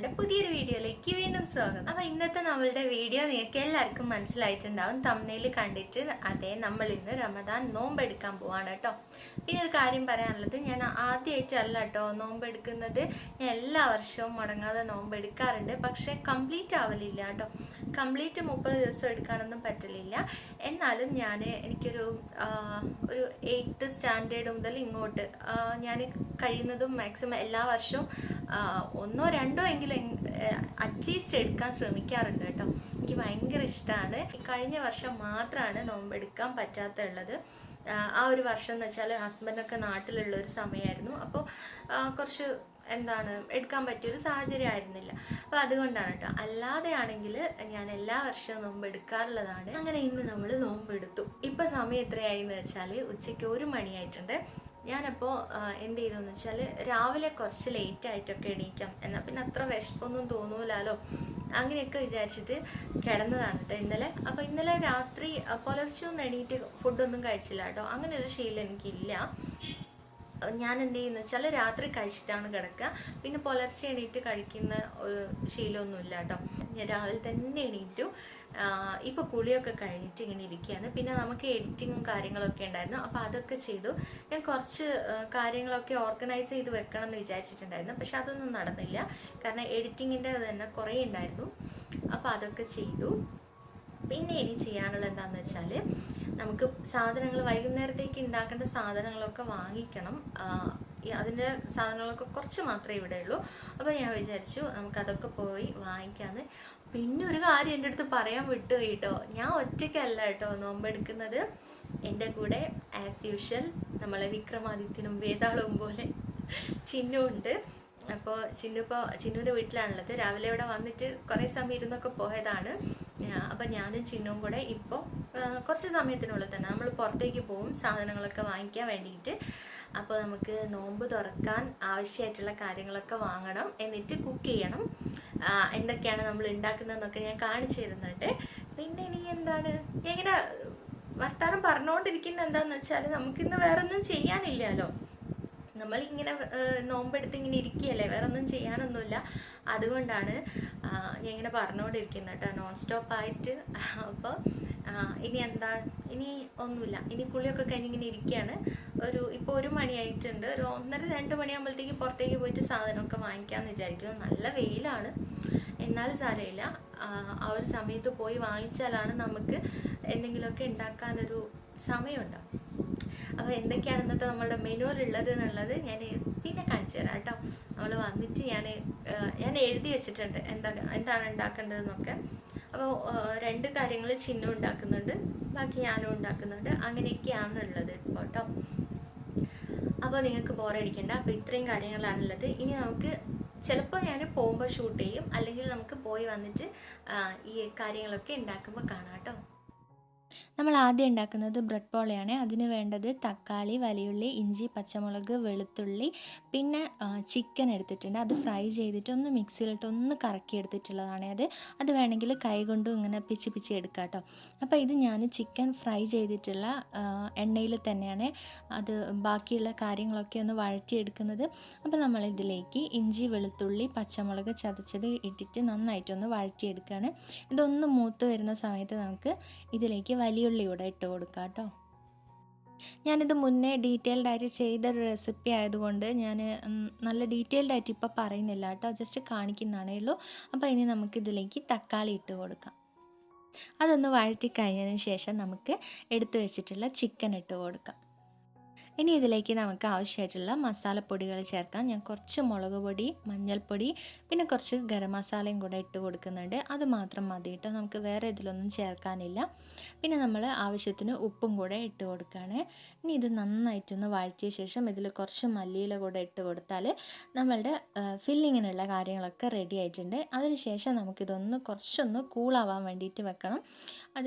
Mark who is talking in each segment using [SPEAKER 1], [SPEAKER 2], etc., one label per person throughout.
[SPEAKER 1] നമ്മുടെ പുതിയൊരു വീഡിയോയിലേക്ക് വീണ്ടും സ്വാഗതം. അപ്പോൾ ഇന്നത്തെ നമ്മളുടെ വീഡിയോ നിങ്ങൾക്ക് എല്ലാവർക്കും മനസ്സിലായിട്ടുണ്ടാവും. തംബ്നെയിൽ കണ്ടിട്ട് അതെ, നമ്മൾ ഇന്ന് റമദാൻ നോമ്പെടുക്കാൻ പോവാണ് കേട്ടോ. പിന്നെ ഒരു കാര്യം പറയാനുള്ളത്, ഞാൻ ആദ്യമായിട്ടല്ല കേട്ടോ നോമ്പെടുക്കുന്നത്. ഞാൻ എല്ലാ വർഷവും മുടങ്ങാതെ നോമ്പെടുക്കാറുണ്ട്. പക്ഷേ കംപ്ലീറ്റ് ആവലില്ല കേട്ടോ. കംപ്ലീറ്റ് 30 ദിവസം എടുക്കാനൊന്നും പറ്റലില്ല. എന്നാലും എനിക്കൊരു 8th സ്റ്റാൻഡേർഡ് മുതൽ ഇങ്ങോട്ട് ഞാൻ കഴിയുന്നതും മാക്സിമം എല്ലാ വർഷവും ഒന്നോ രണ്ടോ എങ്കിലും അറ്റ്ലീസ്റ്റ് എടുക്കാൻ ശ്രമിക്കാറുണ്ട് കേട്ടോ. എനിക്ക് ഭയങ്കര ഇഷ്ടമാണ്. കഴിഞ്ഞ വർഷം മാത്രമാണ് നോമ്പെടുക്കാൻ പറ്റാത്തുള്ളത്. ആ ഒരു വർഷം എന്ന് വെച്ചാൽ ഹസ്ബൻഡൊക്കെ നാട്ടിലുള്ള ഒരു സമയമായിരുന്നു. അപ്പോൾ കുറച്ച് എടുക്കാൻ പറ്റിയൊരു സാഹചര്യം ആയിരുന്നില്ല. അപ്പോൾ അതുകൊണ്ടാണ് കേട്ടോ. അല്ലാതെ ആണെങ്കിൽ ഞാൻ എല്ലാ വർഷവും നോമ്പ് എടുക്കാറുള്ളതാണ്. അങ്ങനെ ഇന്ന് നമ്മൾ നോമ്പെടുത്തു. ഇപ്പം സമയം എത്രയായി എന്ന് വെച്ചാൽ ഉച്ചയ്ക്ക് 1 മണിയായിട്ടുണ്ട്. ഞാനപ്പോൾ എന്ത് ചെയ്തെന്ന് വെച്ചാൽ രാവിലെ കുറച്ച് ലേറ്റായിട്ടൊക്കെ എണീക്കാം, എന്നാൽ പിന്നെ അത്ര വിശപ്പൊന്നും തോന്നൂലല്ലോ, അങ്ങനെയൊക്കെ വിചാരിച്ചിട്ട് കിടന്നതാണ് കേട്ടോ ഇന്നലെ. അപ്പോൾ ഇന്നലെ രാത്രി പുലർച്ചെയൊന്നും എണീറ്റ് ഫുഡൊന്നും കഴിച്ചില്ല കേട്ടോ. അങ്ങനെ ഒരു ശീലം എനിക്കില്ല. ഞാൻ എന്ത് ചെയ്യുന്നു വെച്ചാൽ രാത്രി കഴിച്ചിട്ടാണ് കിടക്കുക. പിന്നെ പുലർച്ചെ എണീറ്റ് കഴിക്കുന്ന ഒരു ശീലമൊന്നുമില്ല കേട്ടോ. ഞാൻ രാവിലെ തന്നെ എണീറ്റു. ഇപ്പോൾ കുളിയൊക്കെ കഴിഞ്ഞിട്ട് ഇങ്ങനെ ഇരിക്കുകയാണ്. പിന്നെ നമുക്ക് എഡിറ്റിങ്ങും കാര്യങ്ങളൊക്കെ ഉണ്ടായിരുന്നു. അപ്പോൾ അതൊക്കെ ചെയ്തു. ഞാൻ കുറച്ച് കാര്യങ്ങളൊക്കെ ഓർഗനൈസ് ചെയ്ത് വെക്കണം എന്ന് വിചാരിച്ചിട്ടുണ്ടായിരുന്നു. പക്ഷെ അതൊന്നും നടന്നില്ല. കാരണം എഡിറ്റിങ്ങിൻ്റെ തന്നെ കുറേ ഉണ്ടായിരുന്നു. അപ്പോൾ അതൊക്കെ ചെയ്തു. പിന്നെ ഇനി ചെയ്യാനുള്ളത് എന്താണെന്ന് വെച്ചാൽ, നമുക്ക് സാധനങ്ങൾ വൈകുന്നേരത്തേക്ക് ഉണ്ടാക്കേണ്ട സാധനങ്ങളൊക്കെ വാങ്ങിക്കണം. അതിൻ്റെ സാധനങ്ങളൊക്കെ കുറച്ച് മാത്രമേ ഇവിടെ ഉള്ളൂ. അപ്പോൾ ഞാൻ വിചാരിച്ചു നമുക്കതൊക്കെ പോയി വാങ്ങിക്കാമെന്ന്. പിന്നെ ഒരു കാര്യം എൻ്റെ അടുത്ത് പറയാൻ വിട്ടു കേട്ടോ. ഞാൻ ഒറ്റയ്ക്കല്ല കേട്ടോ നോമ്പെടുക്കുന്നത്. എൻ്റെ കൂടെ ആസ് യൂഷ്വൽ നമ്മളെ വിക്രമാദിത്യനും വേതാളവും പോലെ ചിന്നുണ്ട്. അപ്പോൾ ചിന്നുവിൻ്റെ വീട്ടിലാണുള്ളത്. രാവിലെ ഇവിടെ വന്നിട്ട് കുറേ സമയം ഇരുന്നൊക്കെ പോയതാണ്. അപ്പോൾ ഞാനും ചിന്നുവും കൂടെ ഇപ്പോൾ കുറച്ച് സമയത്തിനുള്ളിൽ തന്നെ നമ്മൾ പുറത്തേക്ക് പോകും സാധനങ്ങളൊക്കെ വാങ്ങിക്കാൻ വേണ്ടിയിട്ട്. അപ്പോൾ നമുക്ക് നോമ്പ് തുറക്കാൻ ആവശ്യമായിട്ടുള്ള കാര്യങ്ങളൊക്കെ വാങ്ങണം, എന്നിട്ട് കുക്ക് ചെയ്യണം. എന്തൊക്കെയാണ് നമ്മൾ ഉണ്ടാക്കുന്നതെന്നൊക്കെ ഞാൻ കാണിച്ചു തരുന്നുണ്ട്. പിന്നെ ഇനി ഇങ്ങനെ വർത്താനം പറഞ്ഞുകൊണ്ടിരിക്കുന്നത് എന്താണെന്ന് വെച്ചാൽ, നമുക്കിന്ന് വേറെ ഒന്നും ചെയ്യാനില്ലല്ലോ. നമ്മളിങ്ങനെ നോമ്പെടുത്ത് ഇങ്ങനെ ഇരിക്കുകയല്ലേ, വേറെ ഒന്നും ചെയ്യാനൊന്നുമില്ല. അതുകൊണ്ടാണ് ഞാൻ ഇങ്ങനെ പറഞ്ഞുകൊണ്ടിരിക്കുന്നത് കേട്ടോ, നോൺ സ്റ്റോപ്പായിട്ട്. അപ്പോൾ ഇനി ഒന്നുമില്ല. ഇനി കുളിയൊക്കെ കഴിഞ്ഞിങ്ങനെ ഇരിക്കുകയാണ്. ഇപ്പോൾ 1 മണിയായിട്ടുണ്ട്. ഒരു 1:30-2 മണിയാകുമ്പോഴത്തേക്ക് പുറത്തേക്ക് പോയിട്ട് സാധനമൊക്കെ വാങ്ങിക്കാമെന്ന് വിചാരിക്കുന്നു. നല്ല വെയിലാണ്, എന്നാലും സാരമില്ല. ആ ഒരു സമയത്ത് പോയി വാങ്ങിച്ചാലാണ് നമുക്ക് എന്തെങ്കിലുമൊക്കെ ഉണ്ടാക്കാനൊരു സമയമുണ്ടാവും. അപ്പോൾ എന്തൊക്കെയാണ് ഇന്നത്തെ നമ്മളുടെ മെനുവിലുള്ളത് എന്നുള്ളത് ഞാൻ പിന്നെ കാണിച്ചു തരാം കേട്ടോ. നമ്മൾ വന്നിട്ട് ഞാൻ എഴുതി വെച്ചിട്ടുണ്ട് എന്താണ് ഉണ്ടാക്കേണ്ടതെന്നൊക്കെ. അപ്പോൾ 2 കാര്യങ്ങൾ ചിന്നു ഉണ്ടാക്കുന്നുണ്ട്, ബാക്കി ഞാനും ഉണ്ടാക്കുന്നുണ്ട്. അങ്ങനെയൊക്കെയാണുള്ളത് ഇപ്പോൾ കേട്ടോ. അപ്പോൾ നിങ്ങൾക്ക് ബോറടിക്കണ്ട. അപ്പോൾ ഇത്രയും കാര്യങ്ങളാണുള്ളത്. ഇനി നമുക്ക് ചിലപ്പോൾ ഞാൻ പോകുമ്പോൾ ഷൂട്ട് ചെയ്യും, അല്ലെങ്കിൽ നമുക്ക് പോയി വന്നിട്ട് ഈ കാര്യങ്ങളൊക്കെ ഉണ്ടാക്കുമ്പോൾ കാണാം കേട്ടോ. നമ്മൾ ആദ്യം ഉണ്ടാക്കുന്നത് ബ്രെഡ് പോളയാണ്. അതിന് വേണ്ടത് തക്കാളി, വലിയുള്ളി, ഇഞ്ചി, പച്ചമുളക്, വെളുത്തുള്ളി, പിന്നെ ചിക്കൻ എടുത്തിട്ടുണ്ട്. അത് ഫ്രൈ ചെയ്തിട്ട് ഒന്ന് മിക്സിയിലിട്ട് ഒന്ന് കറക്കി എടുത്തിട്ടുള്ളതാണ്. അത് വേണമെങ്കിൽ കൈ കൊണ്ടും ഇങ്ങനെ പിച്ചി എടുക്കാം കേട്ടോ. അപ്പോൾ ഇത് ഞാൻ ചിക്കൻ ഫ്രൈ ചെയ്തിട്ടുള്ള എണ്ണയിൽ തന്നെയാണ് അത് ബാക്കിയുള്ള കാര്യങ്ങളൊക്കെ ഒന്ന് വഴറ്റിയെടുക്കുന്നത്. അപ്പോൾ നമ്മളിതിലേക്ക് ഇഞ്ചി, വെളുത്തുള്ളി, പച്ചമുളക് ചതച്ചത് ഇട്ടിട്ട് നന്നായിട്ടൊന്ന് വഴറ്റിയെടുക്കുകയാണ്. ഇതൊന്ന് മൂത്ത് വരുന്ന സമയത്ത് നമുക്ക് ഇതിലേക്ക് വലിയുള്ളി കൂടെ ഇട്ട് കൊടുക്കാം കേട്ടോ. ഞാനിത് മുന്നേ ഡീറ്റെയിൽഡ് ആയിട്ട് ചെയ്തൊരു റെസിപ്പി ആയതുകൊണ്ട് ഞാൻ നല്ല ഡീറ്റെയിൽഡ് ആയിട്ട് ഇപ്പോൾ പറയുന്നില്ല കേട്ടോ, ജസ്റ്റ് കാണിക്കുന്നതാണേ ഉള്ളൂ. അപ്പോൾ ഇനി നമുക്കിതിലേക്ക് തക്കാളി ഇട്ട് കൊടുക്കാം. അതൊന്ന് വഴറ്റി കഴിഞ്ഞതിന് ശേഷം നമുക്ക് എടുത്തു വെച്ചിട്ടുള്ള ചിക്കൻ ഇട്ട് കൊടുക്കാം. ഇനി ഇതിലേക്ക് നമുക്ക് ആവശ്യമായിട്ടുള്ള മസാലപ്പൊടികൾ ചേർക്കാം. ഞാൻ കുറച്ച് മുളക് പൊടി, മഞ്ഞൾപ്പൊടി, പിന്നെ കുറച്ച് ഗരം മസാലയും കൂടെ ഇട്ട് കൊടുക്കുന്നുണ്ട്. അത് മാത്രം മതി കേട്ടോ, നമുക്ക് വേറെ ഇതിലൊന്നും ചേർക്കാനില്ല. പിന്നെ നമ്മൾ ആവശ്യത്തിന് ഉപ്പും കൂടെ ഇട്ട് കൊടുക്കുകയാണ്. ഇനി ഇത് നന്നായിട്ടൊന്ന് വഴറ്റിയ ശേഷം ഇതിൽ കുറച്ച് മല്ലിയില കൂടെ ഇട്ട് കൊടുത്താൽ നമ്മളുടെ ഫില്ലിങ്ങിനുള്ള കാര്യങ്ങളൊക്കെ റെഡി ആയിട്ടുണ്ട്. അതിനുശേഷം നമുക്കിതൊന്ന് കുറച്ചൊന്ന് കൂളാവാൻ വേണ്ടിയിട്ട് വെക്കണം.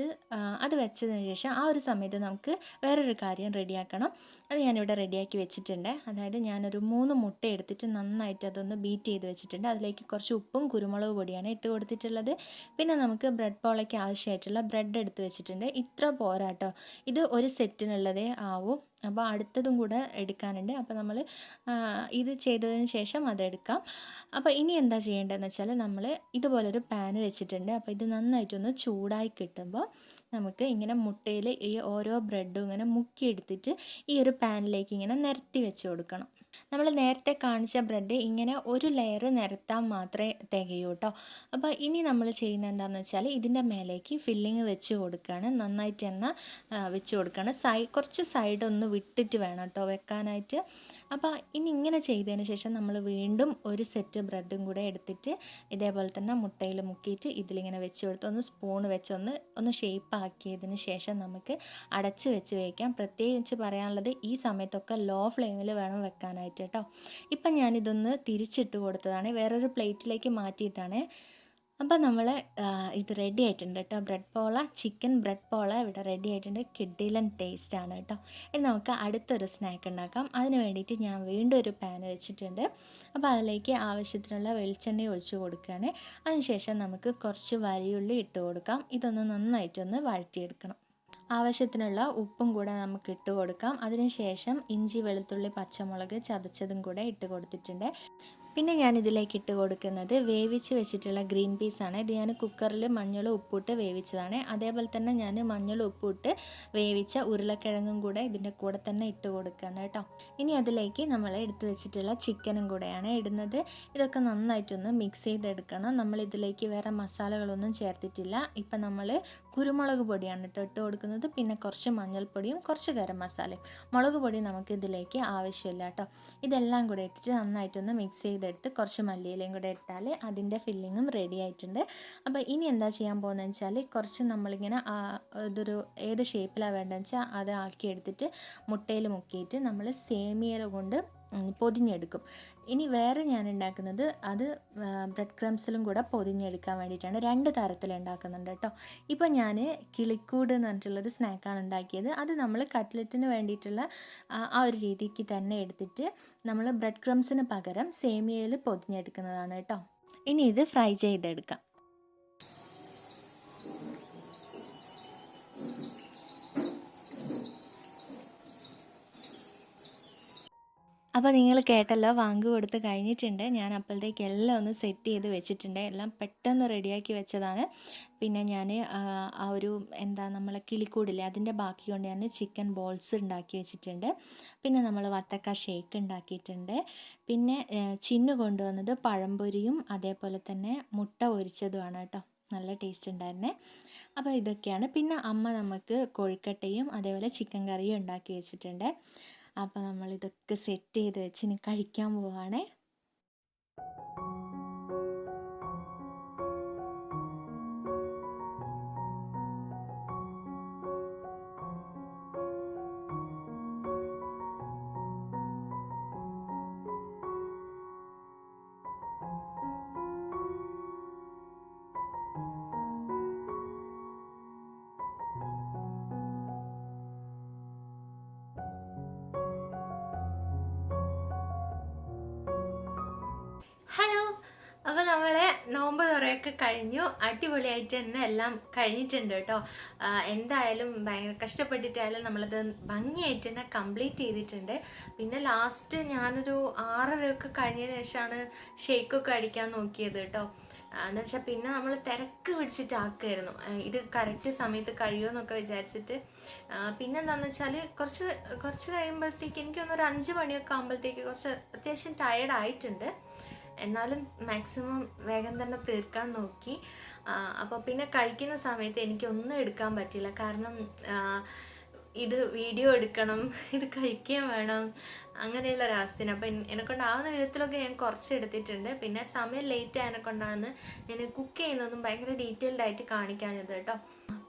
[SPEAKER 1] അത് വെച്ചതിന് ശേഷം ആ ഒരു സമയത്ത് നമുക്ക് വേറൊരു കാര്യം റെഡിയാക്കണം. അത് ഞാനിവിടെ റെഡിയാക്കി വെച്ചിട്ടുണ്ട്. അതായത് ഞാനൊരു 3 മുട്ട എടുത്തിട്ട് നന്നായിട്ട് അതൊന്ന് ബീറ്റ് ചെയ്ത് വെച്ചിട്ടുണ്ട്. അതിലേക്ക് കുറച്ച് ഉപ്പും കുരുമുളക് പൊടിയാണ് ഇട്ട് കൊടുത്തിട്ടുള്ളത്. പിന്നെ നമുക്ക് ബ്രെഡ് പോളയ്ക്ക് ആവശ്യമായിട്ടുള്ള ബ്രെഡ് എടുത്ത് വെച്ചിട്ടുണ്ട്. ഇത്ര പോരാട്ടോ, ഇത് ഒരു സെറ്റിനുള്ളതേ ആവും. അപ്പോൾ അടുത്തതും കൂടെ എടുക്കാനുണ്ട്. അപ്പോൾ നമ്മൾ ഇത് ചെയ്തതിന് ശേഷം അതെടുക്കാം. അപ്പോൾ ഇനി എന്താ ചെയ്യേണ്ടതെന്ന് വെച്ചാൽ നമ്മൾ ഇതുപോലൊരു പാൻ വെച്ചിട്ടുണ്ട്. അപ്പോൾ ഇത് നന്നായിട്ടൊന്ന് ചൂടായി കിട്ടുമ്പോൾ നമുക്ക് ഇങ്ങനെ മുട്ടയിൽ ഈ ഓരോ ബ്രെഡും ഇങ്ങനെ മുക്കിയെടുത്തിട്ട് ഈ ഒരു പാനിലേക്ക് ഇങ്ങനെ നിരത്തി വെച്ച് കൊടുക്കണം. നമ്മൾ നേരത്തെ കാണിച്ച ബ്രെഡ് ഇങ്ങനെ ഒരു ലെയർ നിരത്താൻ മാത്രമേ തികയൂ കേട്ടോ. അപ്പോൾ ഇനി നമ്മൾ ചെയ്യുന്നത് എന്താണെന്ന് വെച്ചാൽ ഇതിൻ്റെ മേലേക്ക് ഫില്ലിങ് വെച്ച് കൊടുക്കുകയാണ്. നന്നായിട്ട് എണ്ണ വെച്ച് കൊടുക്കുകയാണ്. കുറച്ച് സൈഡ് ഒന്ന് വിട്ടിട്ട് വേണം കേട്ടോ വെക്കാനായിട്ട്. അപ്പോൾ ഇനി ഇങ്ങനെ ചെയ്തതിന് ശേഷം നമ്മൾ വീണ്ടും ഒരു സെറ്റ് ബ്രെഡും കൂടെ എടുത്തിട്ട് ഇതേപോലെ തന്നെ മുട്ടയിൽ മുക്കിയിട്ട് ഇതിലിങ്ങനെ വെച്ച് കൊടുത്ത് ഒന്ന് സ്പൂൺ വെച്ച് ഒന്ന് ഷേപ്പ് ആക്കിയതിന് ശേഷം നമുക്ക് അടച്ച് വെച്ച് വയ്ക്കാം. പ്രത്യേകിച്ച് പറയാനുള്ളത് ഈ സമയത്തൊക്കെ ലോ ഫ്ലെയിമിൽ വേണം വെക്കാനായിട്ട് കേട്ടോ. ഇപ്പം ഞാനിതൊന്ന് തിരിച്ചിട്ട് കൊടുത്തതാണ്, വേറൊരു പ്ലേറ്റിലേക്ക് മാറ്റിയിട്ടാണ്. അപ്പോൾ നമ്മൾ ഇത് റെഡി ആയിട്ടുണ്ട് കേട്ടോ. ചിക്കൻ ബ്രെഡ് പോള ഇവിടെ റെഡി ആയിട്ടുണ്ട്. കിഡിലൻ ടേസ്റ്റാണ് കേട്ടോ. ഇനി നമുക്ക് അടുത്തൊരു സ്നാക്ക് ഉണ്ടാക്കാം. അതിന് വേണ്ടിയിട്ട് ഞാൻ വീണ്ടും ഒരു പാൻ വെച്ചിട്ടുണ്ട്. അപ്പോൾ അതിലേക്ക് ആവശ്യത്തിനുള്ള വെളിച്ചെണ്ണ ഒഴിച്ച് കൊടുക്കുകയാണ്. അതിനുശേഷം നമുക്ക് കുറച്ച് വലിയുള്ളി ഇട്ട് കൊടുക്കാം. ഇതൊന്ന് നന്നായിട്ടൊന്ന് വഴറ്റിയെടുക്കണം. ആവശ്യത്തിനുള്ള ഉപ്പും കൂടെ നമുക്ക് ഇട്ട് കൊടുക്കാം. അതിനുശേഷം ഇഞ്ചി, വെളുത്തുള്ളി, പച്ചമുളക് ചതച്ചതും കൂടെ ഇട്ട് കൊടുത്തിട്ടുണ്ട്. പിന്നെ ഞാൻ ഇതിലേക്ക് ഇട്ട് കൊടുക്കുന്നത് വേവിച്ച് വെച്ചിട്ടുള്ള ഗ്രീൻ പീസാണ്. ഇത് ഞാൻ കുക്കറിൽ മഞ്ഞളും ഉപ്പിട്ട് വേവിച്ചതാണ്. അതേപോലെ തന്നെ ഞാൻ മഞ്ഞളും ഉപ്പിട്ട് വേവിച്ച ഉരുളക്കിഴങ്ങും കൂടെ ഇതിൻ്റെ കൂടെ തന്നെ ഇട്ട് കൊടുക്കുകയാണ് കേട്ടോ. ഇനി അതിലേക്ക് നമ്മൾ എടുത്ത് വെച്ചിട്ടുള്ള ചിക്കനും കൂടെയാണ് ഇടുന്നത്. ഇതൊക്കെ നന്നായിട്ടൊന്ന് മിക്സ് ചെയ്തെടുക്കണം. നമ്മൾ ഇതിലേക്ക് വേറെ മസാലകളൊന്നും ചേർത്തിട്ടില്ല. ഇപ്പം നമ്മൾ കുരുമുളക് പൊടിയാണ് കേട്ടോ ഇട്ട് കൊടുക്കുന്നത്. പിന്നെ കുറച്ച് മഞ്ഞൾപ്പൊടിയും കുറച്ച് ഗരം മസാലയും. മുളക് പൊടി നമുക്ക് ഇതിലേക്ക് ആവശ്യമില്ല കേട്ടോ. ഇതെല്ലാം കൂടെ ഇട്ടിട്ട് നന്നായിട്ടൊന്ന് മിക്സ് ചെയ്തെടുത്ത് കുറച്ച് മല്ലിയിലയും കൂടെ ഇട്ടാൽ അതിൻ്റെ ഫില്ലിങ്ങും റെഡി ആയിട്ടുണ്ട്. അപ്പോൾ ഇനി എന്താ ചെയ്യാൻ പോകുന്നതെന്ന് വെച്ചാൽ കുറച്ച് നമ്മളിങ്ങനെ ഇതൊരു ഏത് ഷേപ്പിലാണ് വേണ്ടതെന്ന് വെച്ചാൽ അത് ആക്കിയെടുത്തിട്ട് മുട്ടയിൽ മുക്കിയിട്ട് നമ്മൾ സേമിയ കൊണ്ട് പൊതിഞ്ഞെടുക്കും. ഇനി വേറെ ഞാൻ ഉണ്ടാക്കുന്നത് അത് ബ്രെഡ് ക്രംസിലും കൂടെ പൊതിഞ്ഞെടുക്കാൻ വേണ്ടിയിട്ടാണ്. 2 തരത്തിൽ ഉണ്ടാക്കുന്നുണ്ട് കേട്ടോ. ഇപ്പോൾ ഞാൻ കിളിക്കൂട് എന്ന് പറഞ്ഞിട്ടുള്ളൊരു സ്നാക്കാണ് ഉണ്ടാക്കിയത്. അത് നമ്മൾ കട്ട്ലറ്റിന് വേണ്ടിയിട്ടുള്ള ആ ഒരു രീതിക്ക് തന്നെ എടുത്തിട്ട് നമ്മൾ ബ്രെഡ് ക്രംസിന് പകരം സേമിയയിൽ പൊതിഞ്ഞെടുക്കുന്നതാണ് കേട്ടോ. ഇനി ഇത് ഫ്രൈ ചെയ്തെടുക്കാം. അപ്പോൾ നിങ്ങൾ കേട്ടല്ലോ, വാങ്ക് കൊടുത്ത് കഴിഞ്ഞിട്ടുണ്ട്. ഞാൻ അപ്പോഴത്തേക്ക് എല്ലാം ഒന്ന് സെറ്റ് ചെയ്ത് വെച്ചിട്ടുണ്ട്. എല്ലാം പെട്ടെന്ന് റെഡിയാക്കി വെച്ചതാണ്. പിന്നെ ഞാൻ ആ ഒരു നമ്മളെ കിളിക്കൂടില്ലേ അതിൻ്റെ ബാക്കി കൊണ്ട് ഞാൻ ചിക്കൻ ബോൾസ് ഉണ്ടാക്കി വെച്ചിട്ടുണ്ട്. പിന്നെ നമ്മൾ വത്തക്ക ഷേക്ക് ഉണ്ടാക്കിയിട്ടുണ്ട്. പിന്നെ ചിന്നു കൊണ്ടുവന്നത് പഴംപൊരിയും അതേപോലെ തന്നെ മുട്ട പൊരിച്ചതുമാണ് കേട്ടോ. നല്ല ടേസ്റ്റ് ഉണ്ടായിരുന്നേ. അപ്പോൾ ഇതൊക്കെയാണ്. പിന്നെ അമ്മ നമുക്ക് കോഴിക്കട്ടയും അതേപോലെ ചിക്കൻ കറിയും ഉണ്ടാക്കി വെച്ചിട്ടുണ്ട്. അപ്പോൾ നമ്മളിതൊക്കെ സെറ്റ് ചെയ്ത് വെച്ച് ഇനി കഴിക്കാൻ പോവാണേ. ഹലോ, അപ്പോൾ നമ്മളെ നോമ്പ് തുറയൊക്കെ കഴിഞ്ഞു. അടിപൊളിയായിട്ട് തന്നെ എല്ലാം കഴിഞ്ഞിട്ടുണ്ട് കേട്ടോ. എന്തായാലും ഭയങ്കര കഷ്ടപ്പെട്ടിട്ടായാലും നമ്മളത് ഭംഗിയായിട്ട് തന്നെ കംപ്ലീറ്റ് ചെയ്തിട്ടുണ്ട്. പിന്നെ ലാസ്റ്റ് ഞാനൊരു 6:30 കഴിഞ്ഞതിന് ശേഷമാണ് ഷേക്കൊക്കെ അടിക്കാൻ നോക്കിയത് കേട്ടോ. എന്ന് വെച്ചാൽ പിന്നെ നമ്മൾ തിരക്ക് പിടിച്ചിട്ട് ആക്കുമായിരുന്നു. ഇത് കറക്റ്റ് സമയത്ത് കഴിയുമെന്നൊക്കെ വിചാരിച്ചിട്ട്. പിന്നെന്താണെന്ന് വെച്ചാൽ കുറച്ച് കഴിയുമ്പോഴത്തേക്ക് എനിക്കൊന്നൊരു 5 മണിയൊക്കെ ആകുമ്പോഴത്തേക്ക് കുറച്ച് അത്യാവശ്യം ടയേർഡായിട്ടുണ്ട്. എന്നാലും മാക്സിമം വേഗം തന്നെ തീർക്കാൻ നോക്കി. അപ്പോൾ പിന്നെ കഴിക്കുന്ന സമയത്ത് എനിക്കൊന്നും എടുക്കാൻ പറ്റില്ല. കാരണം ഇത് വീഡിയോ എടുക്കണം, ഇത് കഴിക്കുകയും വേണം, അങ്ങനെയുള്ള ഒരവസ്ഥയാണ്. അപ്പോൾ എന്നെക്കൊണ്ടാവുന്ന വിധത്തിലൊക്കെ ഞാൻ കുറച്ച് എടുത്തിട്ടുണ്ട്. പിന്നെ സമയം ലേറ്റ് ആയതിനെക്കൊണ്ടാണ് ഞാൻ കുക്ക് ചെയ്യുന്നതൊന്നും ഭയങ്കര ഡീറ്റെയിൽഡ് ആയിട്ട് കാണിക്കാഞ്ഞത് കേട്ടോ.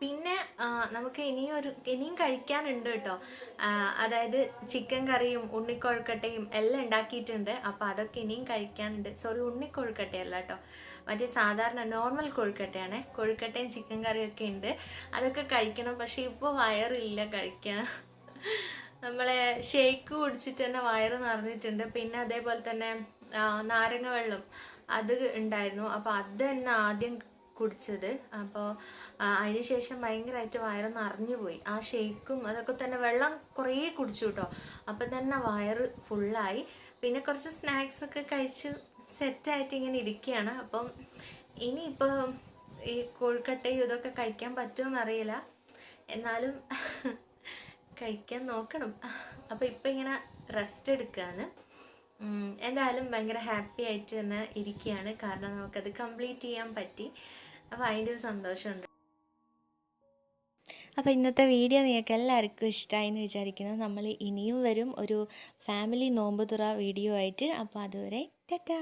[SPEAKER 1] പിന്നെ നമുക്ക് ഇനിയും കഴിക്കാനുണ്ട് കേട്ടോ. അതായത് ചിക്കൻ കറിയും ഉണ്ണിക്കൊഴുക്കട്ടയും എല്ലാം ഉണ്ടാക്കിയിട്ടുണ്ട്. അപ്പോൾ അതൊക്കെ ഇനിയും കഴിക്കാനുണ്ട്. സോറി, ഉണ്ണിക്കൊഴുക്കട്ടയല്ല കേട്ടോ, മറ്റേ സാധാരണ നോർമൽ കൊഴുക്കട്ടയാണ്. കൊഴുക്കട്ടയും ചിക്കൻ കറിയൊക്കെ ഉണ്ട്, അതൊക്കെ കഴിക്കണം. പക്ഷെ ഇപ്പോൾ വയറില്ല കഴിക്കാൻ. നമ്മളെ ഷേക്ക് കുടിച്ചിട്ട് തന്നെ വയറ് നിറഞ്ഞിട്ടുണ്ട്. പിന്നെ അതേപോലെ തന്നെ നാരങ്ങ വെള്ളം അത് ഉണ്ടായിരുന്നു. അപ്പോൾ അത് തന്നെ ആദ്യം കുടിച്ചത്. അപ്പോൾ അതിന് ശേഷം ഭയങ്കരമായിട്ട് വയറ് നിറഞ്ഞു പോയി. ആ ഷേക്കും അതൊക്കെ തന്നെ, വെള്ളം കുറേ കുടിച്ചു കേട്ടോ. അപ്പം തന്നെ വയറ് ഫുള്ളായി. പിന്നെ കുറച്ച് സ്നാക്സൊക്കെ കഴിച്ച് സെറ്റായിട്ട് ഇങ്ങനെ ഇരിക്കുകയാണ്. അപ്പം ഇനിയിപ്പോൾ ഈ കൊഴുക്കട്ടയും ഇതൊക്കെ കഴിക്കാൻ പറ്റുമെന്നറിയില്ല, എന്നാലും കഴിക്കാൻ നോക്കണം. അപ്പോൾ ഇപ്പം ഇങ്ങനെ റെസ്റ്റ് എടുക്കുകയാണ്. എന്തായാലും ഭയങ്കര ഹാപ്പി ആയിട്ട് തന്നെ ഇരിക്കുകയാണ്, കാരണം നമുക്കത് കംപ്ലീറ്റ് ചെയ്യാൻ പറ്റി. അപ്പോൾ അതിൻ്റെ ഒരു സന്തോഷമുണ്ട്. അപ്പോൾ ഇന്നത്തെ വീഡിയോ നിങ്ങൾക്ക് എല്ലാവർക്കും ഇഷ്ടമായി എന്ന് വിചാരിക്കുന്നു. നമ്മൾ ഇനിയും വരും ഒരു ഫാമിലി നോമ്പ് തുറ വീഡിയോ ആയിട്ട്. അപ്പോൾ അതുവരെ ടാറ്റാ.